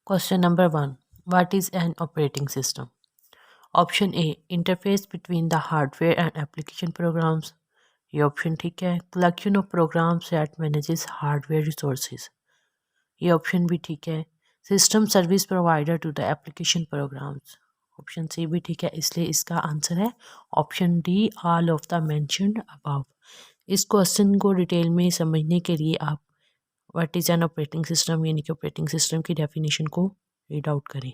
Question number 1. What is an operating system? Option A. Interface between the hardware and application programs. ये option ठीक है. Collection of programs that manages hardware resources. ये option भी ठीक है. System service provider to the application programs. Option C भी ठीक है, इसलिए इसका आंसर है option D, all of the mentioned above. इस क्वेश्चन को डिटेल में समझने के लिए आप what is an operating system यानी कि ऑपरेटिंग सिस्टम की डेफिनेशन को रीड आउट करें.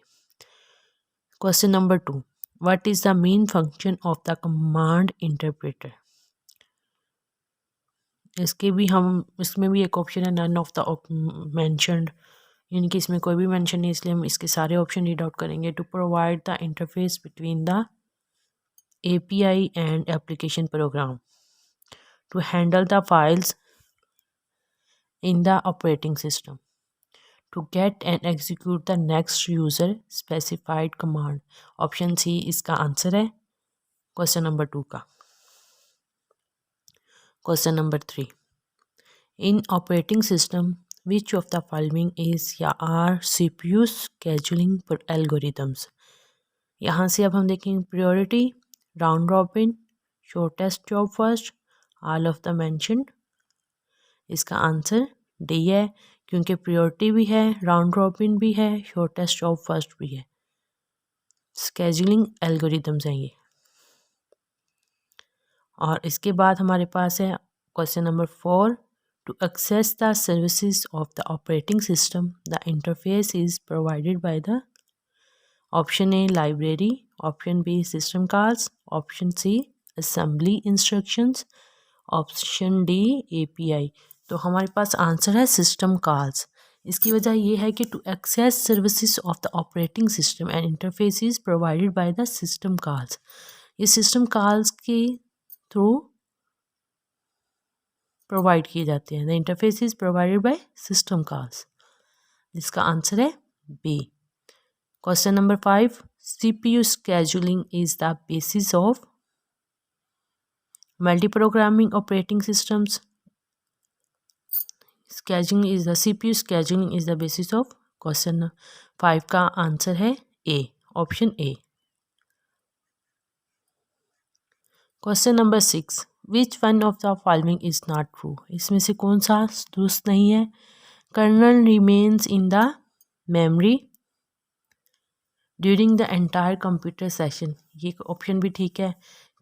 Question number 2. What is the main function of the command interpreter. इसमें भी एक ऑप्शन है नन ऑफ द मेंशन्ड, यानी कि इसमें कोई भी मेंशन नहीं, इसलिए हम इसके सारे ऑप्शन रीड आउट करेंगे. To provide the interface between the API and application program, to handle the files in the operating system, to get and execute the next user specified command. Option C इसका answer है question number 2 का. Question number 3. In operating system which of the following is या are CPU scheduling algorithms. यहाँ से अब हम देखेंगे priority, round robin, shortest job first, all of the mentioned. इसका आंसर डी है, क्योंकि प्रायोरिटी भी है, राउंड रॉबिन भी है, शॉर्टेस्ट जॉब फर्स्ट भी है. स्केजुलिंग एल्गोरिथम्स हैं ये. और इसके बाद हमारे पास है question number 4. To access the services of the operating system the interface is provided by the. Option A library, option B system calls, option C assembly instructions, option D API. तो हमारे पास आंसर है system calls. इसकी वजह ये है कि to access services of the operating system and interfaces provided by the system calls. ये सिस्टम कॉल्स के थ्रू प्रोवाइड किए जाते हैं. The interfaces provided by system calls. इसका आंसर है B. Question number 5. CPU scheduling is the basis of multi-programming operating systems. CPU scheduling is the basis of. Question 5 का answer है A, option A. Question number 6. Which one of the following is not true. इसमें से कौन सा दुरुस्त नहीं है. Kernel remains in the memory during the entire computer session. ये ऑप्शन भी ठीक है.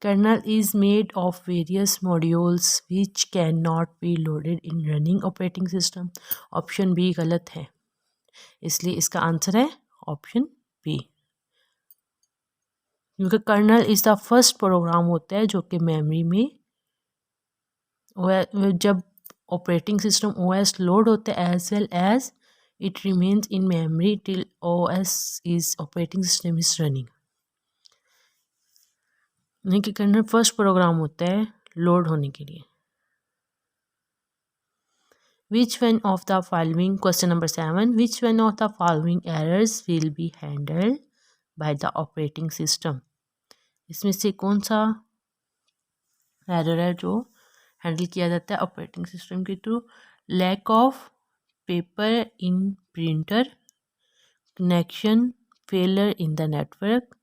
Kernel is made of various modules which can not be loaded in running operating system. Option B गलत है, इसलिए इसका आंसर है ऑप्शन बी. क्योंकि kernel is the first program होता है जो कि मेमोरी में जब ऑपरेटिंग सिस्टम OS लोड होता है as well as it remains in memory till OS is operating system is running. नहीं कि कर्नल फर्स्ट प्रोग्राम होता है लोड होने के लिए. Which one of the following, question number 7, which one of the following errors will be handled by the operating system. इसमें से कौन सा एरर है जो हैंडल किया जाता है ऑपरेटिंग सिस्टम के through. Lack of paper in printer, connection failure in the network,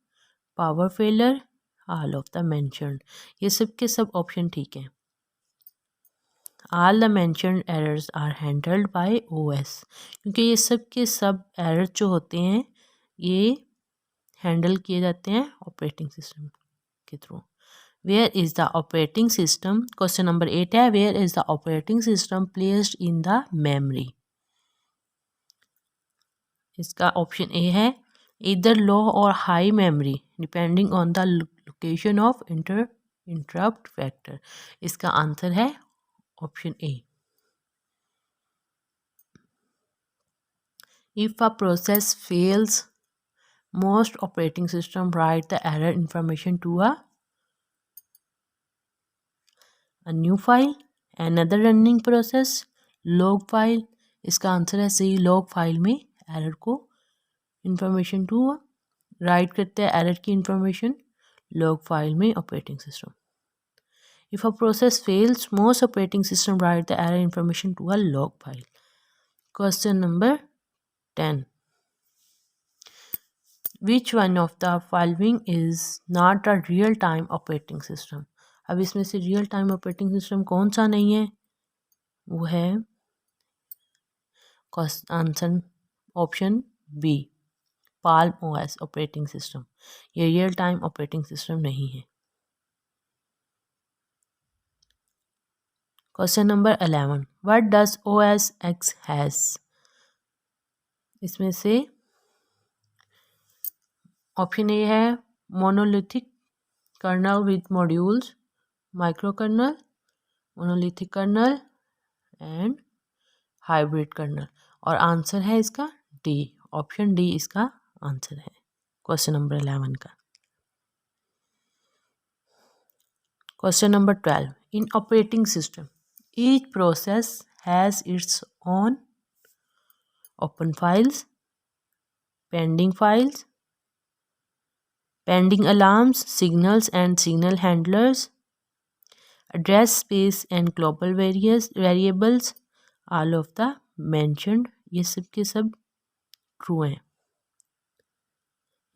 power failure, all of the mentioned. ये सब के सब ऑप्शन ठीक हैं. All the mentioned errors are handled by OS, क्योंकि ये सब के सब एरर जो होते हैं ये हैंडल किए जाते हैं ऑपरेटिंग सिस्टम के through. Where is the operating system. Question number 8 है. Where is the operating system placed in the memory. इसका ऑप्शन ए है इधर लो और high memory depending on the location of interrupt factor. इसका answer है option A. If a process fails most operating system write the error information to a new file, another running process, log file. इसका answer है सही. log file में error को information to write करते हैं error की information log file में operating system. If a process fails most operating system write the error information to a log file. Question number 10. Which one of the following is not a real time operating system. अब इसमें से real time operating system कौन सा नहीं है, वो है answer option B, Palm OS operating system. ये रियल टाइम ऑपरेटिंग सिस्टम नहीं है। Question number 11, what does OS X has. इसमें से ऑप्शन ए है monolithic kernel with modules, micro kernel, monolithic kernel and hybrid kernel, और answer है इसका D, option D इसका आंसर है क्वेश्चन नंबर 11 का। Question number 12, in operating system each process has its own open files, pending files, pending alarms, signals and signal handlers, address space and global variables, all of the mentioned, ये सब के सब true हैं।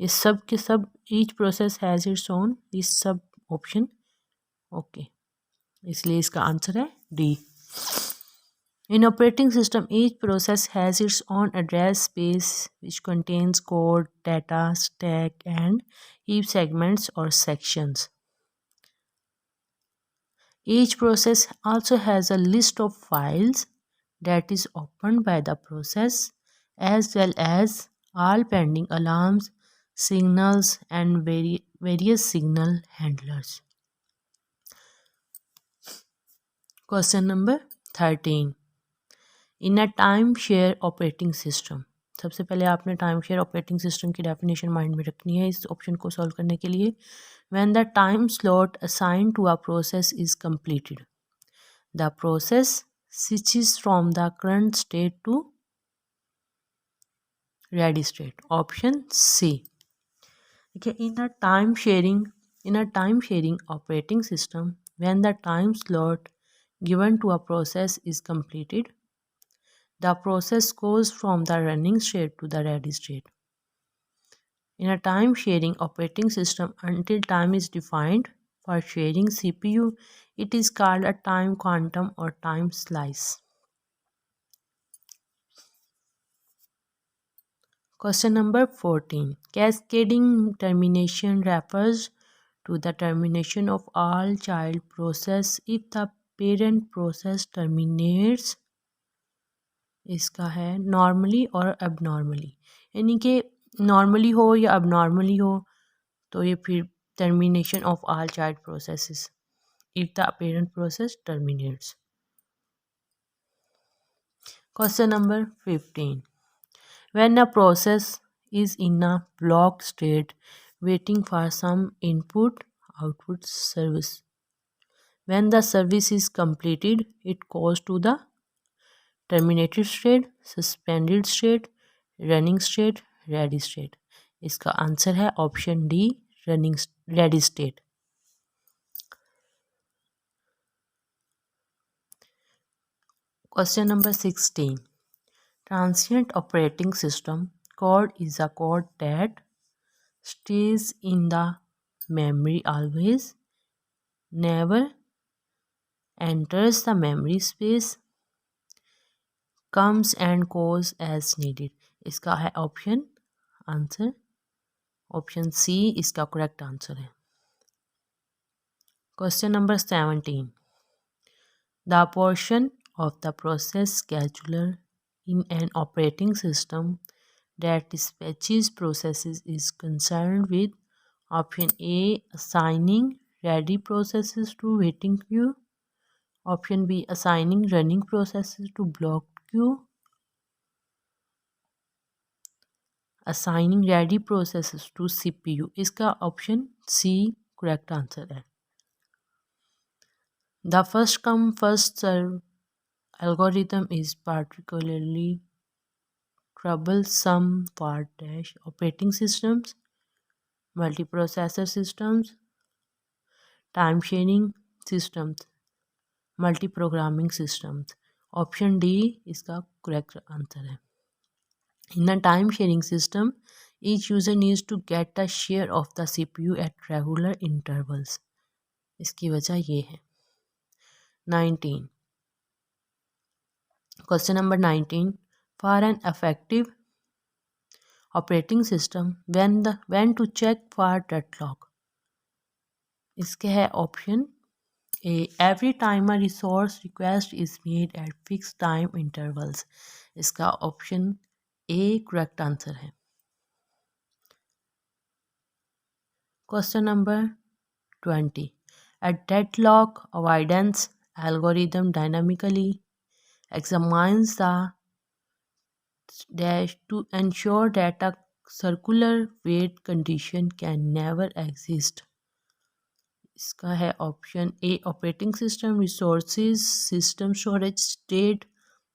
ये सब के सब each process has its own, ये सब ऑप्शन ओके, इसलिए इसका आंसर है D. In operating system, each process has its own address space which contains code, data, stack, and heap segments or sections. Each process also has a list of files that is opened by the process, as well as all pending alarms, signals, and various signal handlers. Question number 13. In a time share operating system, सबसे पहले आपने time share operating system की definition mind में रखनी है इस option को solve करने के लिए। When the time slot assigned to a process is completed, the process switches from the current state to ready state, option C. देखिए, in a time sharing operating system when the time slot given to a process is completed, the process goes from the running state to the ready state. In a time sharing operating system, until time is defined for sharing CPU, it is called a time quantum or time slice. Question number 14. Cascading termination refers to the termination of all child process if the parent process terminates, इसका है normally और अबनॉर्मली, यानी कि normally हो या अबनॉर्मली हो तो ये फिर termination of all child processes if the parent process terminates. Question number 15. When a process is in a block state waiting for some input output service, when the service is completed it goes to the terminated state, suspended state, running state, ready state. इसका answer है option D, running ready state. Question number 16. Transient operating system code is a code that stays in the memory always, never enters the memory space, comes and goes as needed. इसका है option answer, option C इसका correct answer है। Question number 17. The portion of the process scheduler in an operating system that dispatches processes is concerned with option A, assigning ready processes to waiting queue, option B, assigning running processes to blocked queue, assigning ready processes to CPU. इसका option C correct answer है। The first come first serve algorithm is particularly troublesome for dash operating systems, multiprocessor systems, time sharing systems, multi-programming systems. Option D इसका correct answer है। In a time sharing system Each user needs to get a share of the CPU at regular intervals. इसकी वजह ये है. 19. Question number 19. For an effective operating system, when to check for deadlock? इसके है option A. Every time a resource request is made at fixed time intervals. इसका option A correct answer है. Question number 20. A deadlock avoidance algorithm dynamically examines the dash to ensure that a circular wait condition can never exist. इसका है option ए operating system resources system storage state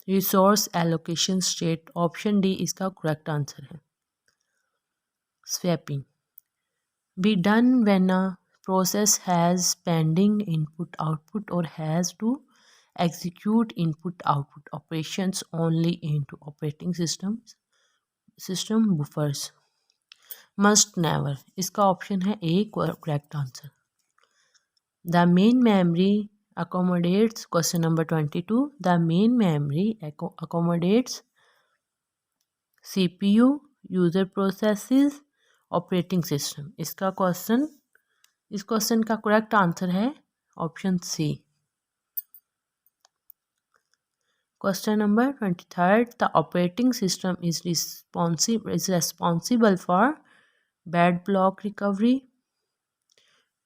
resource allocation state. Option D इसका correct answer है. Swapping be done when a process has pending input output or has to execute input output operations only into operating system buffers. Must never. इसका option है A correct answer. The main memory accommodates question number 22. The main memory accommodates CPU, user processes, operating system. इस question का correct answer है option C. Question number 23. The operating system is responsible for bad block recovery,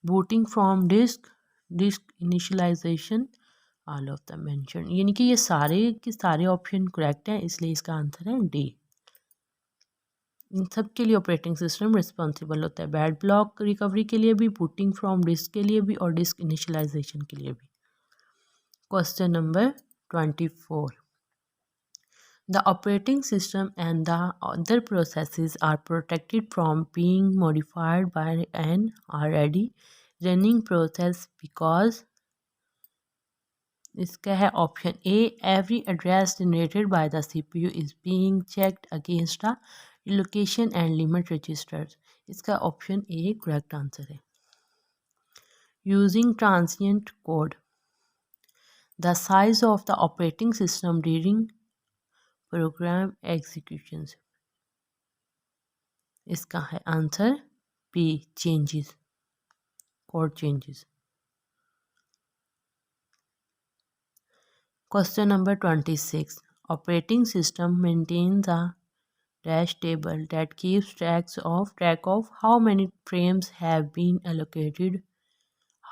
booting from disk initialization, all of the mentioned. यानी कि ये सारे के सारे option correct हैं, इसलिए इसका आंसर है डी. इन सब के लिए ऑपरेटिंग सिस्टम रिस्पॉन्सिबल होता है, बैड ब्लॉक रिकवरी के लिए भी, बूटिंग फ्रॉम डिस्क के लिए भी और डिस्क इनिशियलाइजेशन के लिए भी. Question number 24. The operating system and the other processes are protected from being modified by an already running process because इसका है option A every address generated by the CPU is being checked against the relocation and limit registers. इसका option ए correct answer है. Using transient code. The size of the operating system during program executions. इसका है answer B changes code changes. Question number 26. Operating system maintains a dash table that keeps track of how many frames have been allocated,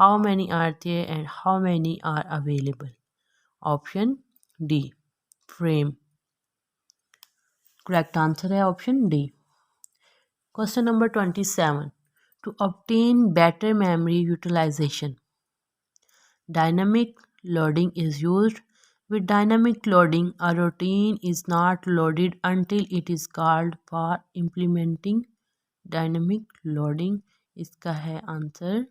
how many are there and how many are available. Option D frame. Correct answer है option D. Question number 27. To obtain better memory utilization, dynamic loading is used. With dynamic loading, a routine is not loaded until it is called for implementing dynamic loading. इसका है answer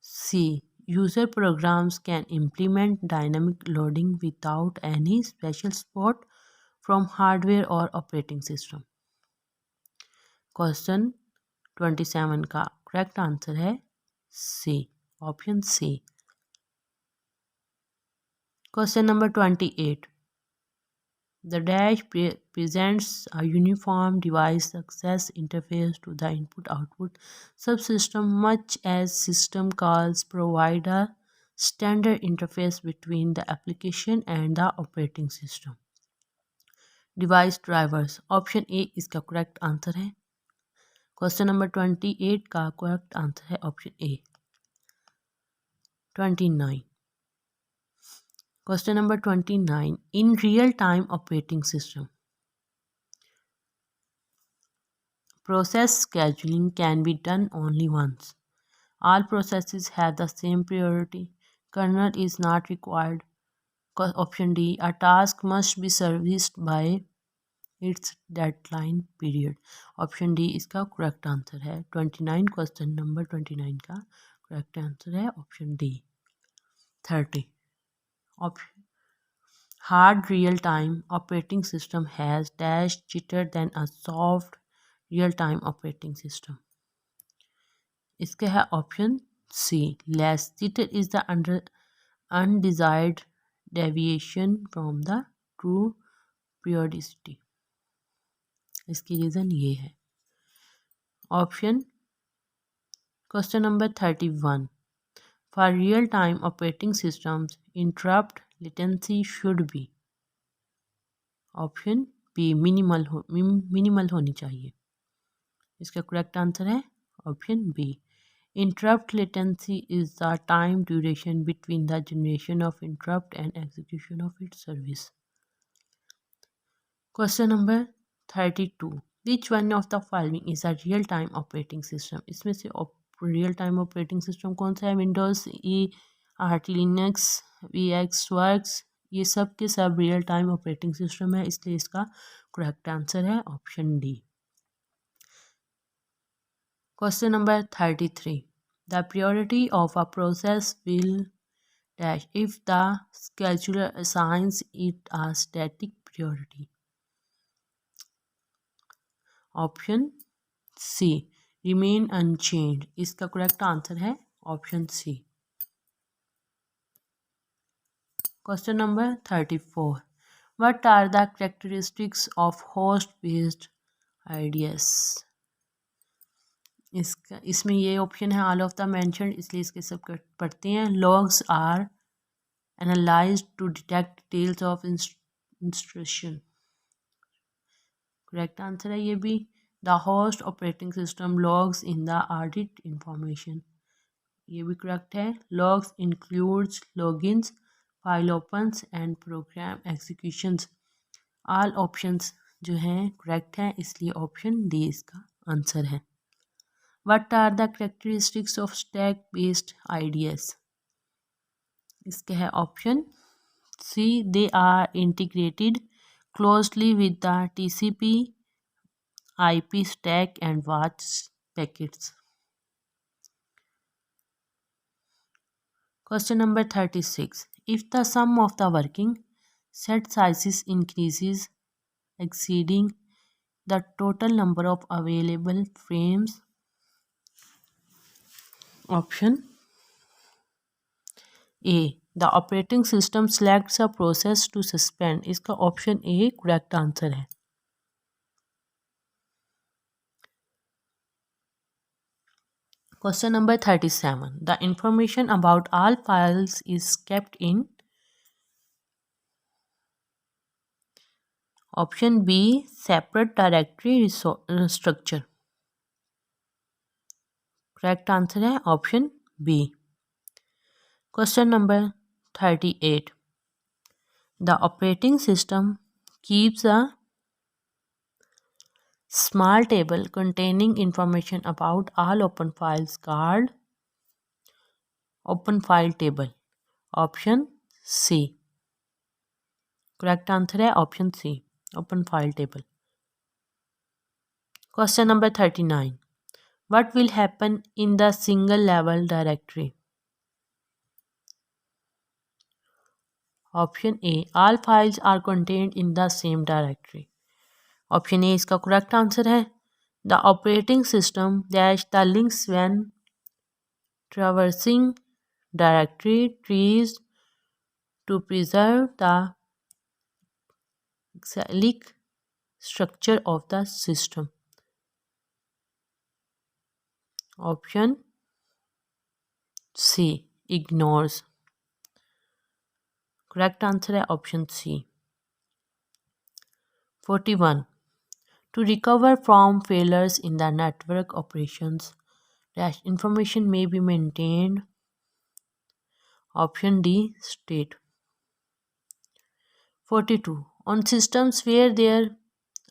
C. User programs can implement dynamic loading without any special support from hardware or operating system. Question 27 का correct answer है C option C. Question number 28. The dash presents a uniform device access interface to the input-output subsystem, much as system calls provide a standard interface between the application and the operating system. Device drivers. Option A इसका correct answer है. Question number 28 का correct answer है option A. 29. Question number 29. In real-time operating system, process scheduling can be done only once. All processes have the same priority. Kernel is not required. Option D. A task must be serviced by its deadline period. Option D इसका correct answer है. 29 question number 29 का correct answer है option D. 30. Hard real-time operating system has dash jitter than a soft real-time operating system. इसका है option C. Less jitter is the undesired deviation from the true periodicity. इसकी reason ये है. Option question number 31. For real-time operating systems, interrupt latency should be. Option B minimal होनी चाहिए. इसका correct answer है option B. Interrupt latency is the time duration between the generation of interrupt and execution of its service. Question number 32. Which one of the following is a real-time operating system? इसमें से real time operating system कौन सा है? Windows, art Linux, VX works, ये सब के सब real time operating system है, इसलिए इसका करेक्ट आंसर है option D. Question number 33. The priority of a process will dash if the scheduler assigns it a static priority. Option C. Remain unchanged. इसका correct answer है option C. Question number 34. What are the characteristics of host-based IDS? इसमें ये option है all of the mentioned, इसलिए इसके सब पढ़ते हैं. Logs are analysed to detect details of instruction. Correct answer है ये भी. The host operating system logs in the audit information. ये भी करेक्ट है. Logs includes logins, file opens and program executions. All options जो हैं करेक्ट हैं, इसलिए ऑप्शन डी इसका आंसर है. What are the characteristics of stack-based IDS? इसके है option C. They are integrated closely with the TCP, IP stack and watch packets. Question number 36. If the sum of the working set sizes increases exceeding the total number of available frames. Option A. The operating system selects a process to suspend. इसका option ए correct answer है. Question number 37. The information about all files is kept in. Option B. Separate directory structure. Correct answer है option B. Question number 38. The operating system keeps a small table containing information about all open files called open file table. Option C. Correct answer है option C, open file table. Question number 39. What will happen in the single level directory? Option A. All files are contained in the same directory. Option A इसका correct answer है. The operating system dash the links when traversing directory trees to preserve the cyclic structure of the system. Option C. Ignores. Correct answer है option C. 41. To recover from failures in the network operations, dash information may be maintained. Option D. State. 42. On systems where there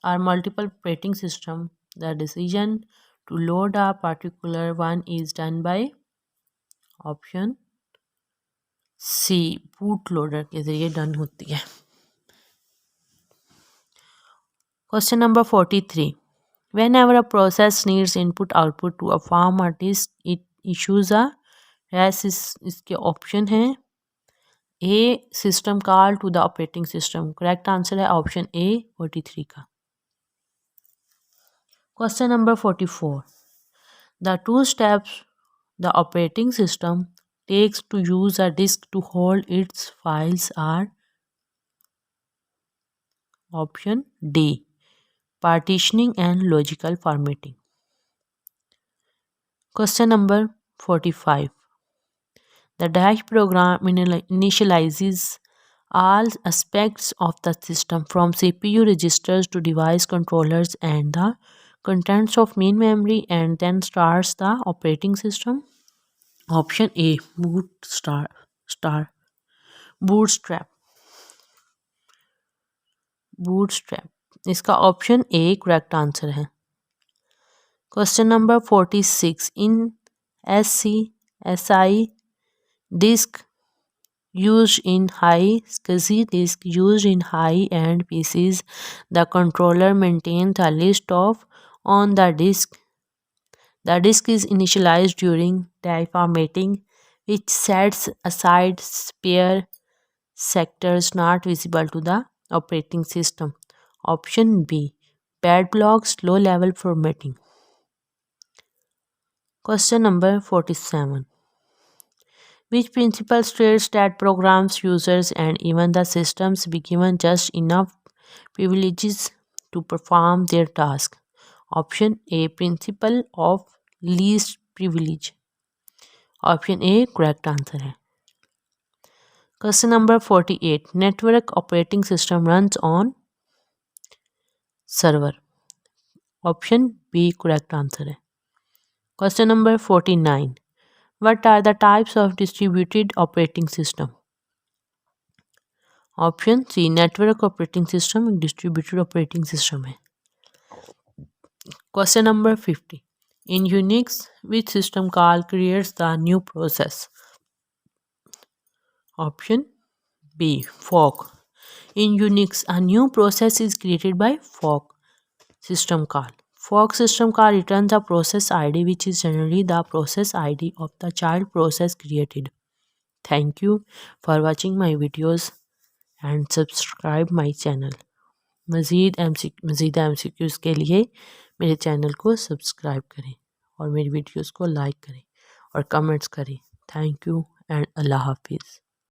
are multiple operating systems, the decision to load a particular one is done by. Option C. bootloader के जरिए done होती है. Question number 43. Whenever a process needs input output to a form or disk, it issues a RES. इसके option हैं A system call to the operating system. Correct answer है option ए 43 का. Question number 44. The two steps the operating system takes to use a disk to hold its files are option D. Partitioning and logical formatting. Question number 45. The dash program initializes all aspects of the system from CPU registers to device controllers and the contents of main memory and then starts the operating system. Option A. Bootstrap. इसका option ए correct answer है. Question number 46. In SCSI disk used in SCSI disk used in high-end PCs, the controller maintains a list of on the disk. The disk is initialized during formatting, which sets aside spare sectors not visible to the operating system. Option B. Bad blocks, low-level formatting. Question number 47. Which principle states that programs, users, and even the systems be given just enough privileges to perform their task? Option A. Principle of least privilege. Option A correct answer है. Question number 48. Network operating system runs on server. Option B correct answer है. Question number 49. What are the types of distributed operating system? Option C. Network operating system एक distributed operating system है. Question number 50. In Unix, which system call creates the new process? Option B. Fork. In Unix, a new process is created by fork system call. Fork system call returns a process ID which is generally the process ID of the child process created. Thank you for watching my videos and subscribe my channel. मज़ीद MCQs के लिए मेरे channel को subscribe करें और मेरी videos को like करें और कमेंट्स करें. थैंक यू एंड अल्लाह हाफिज़.